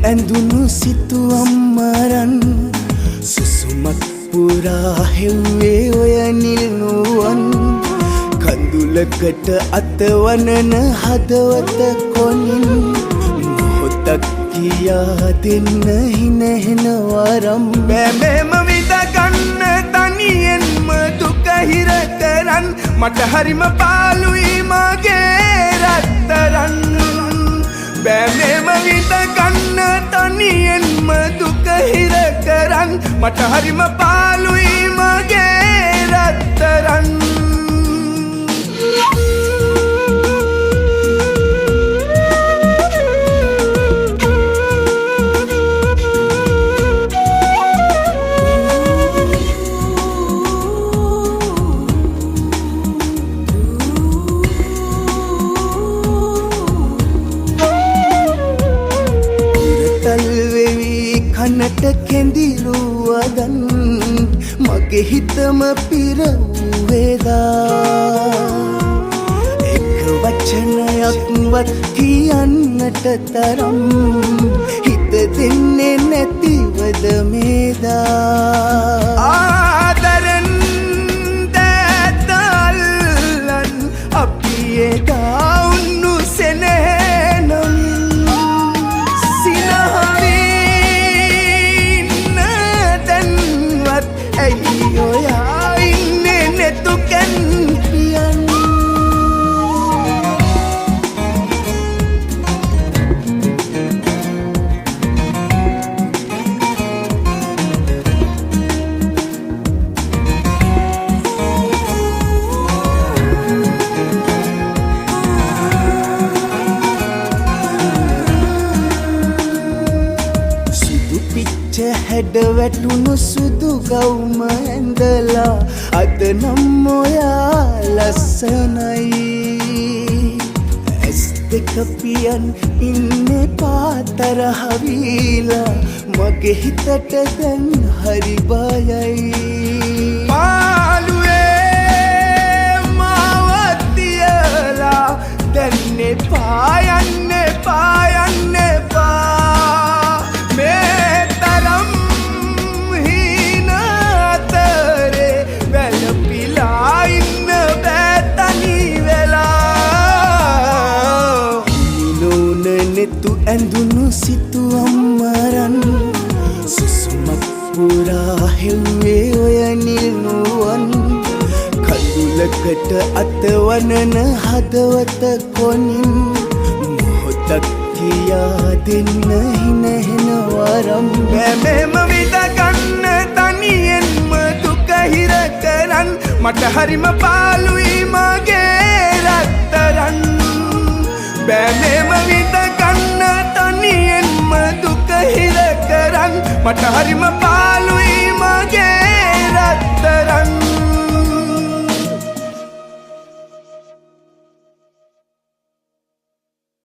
ඇඳුණු සිතුවම් මරන් සුසුමක් පුරා හෙව්වේ ඔය නිල්නුවන් කඳුලකට අතවනන හදවත කොනින් මොහොතක් කියා දෙන්න හිනහෙන වරම් බෑමෙම විඳගන්න තනියෙන්ම දුක හිර කරන් මට හරිම පාළුයි මගේ රත්තරන් බෑමෙම විඳගන්න තනියෙන්ම දුක හිර කරන් මට හරිම පාළුයි මගේ රත්තරන් කනට කෙඳිරුවදන් මගේ හිතම පිරවුවේදා එක වචනයක්වත් කියන්නට තරම් හිත දෙන්නේ නැතිවද මේදා ආදරෙන් දැතල්ලන් අපි එදා උන්නු සෙනෙහනමින් හැඩ වැටුණු සුදු ගවුම ඇඳලා අද නම් ඔයා ලස්සනයි ඇස් දෙක පියන් ඉන්නේ පාතරහ වීලා මගේ හිතට දැන් හරි බයයි පාළුවේ මාව තියලා දැන් එපා යන්න එපා යන්න එපා ඇඳුණු සිතුවම් මරන් සුසුමක් පුරා හෙව්වේ ඔය නිල්නුවන් කඳුලකට අතවනන හදවත කොනින් මොහොතක් කියා දෙන්න හිනහෙන වරම් බෑමෙම විඳගන්න තනියෙන්ම දුක හිර කරන් මට හරිම පාළුයි මගේ රත්තරන් බෑමෙම විඳගන්න තනියෙන්ම දුක හිර කරන් මට හරිම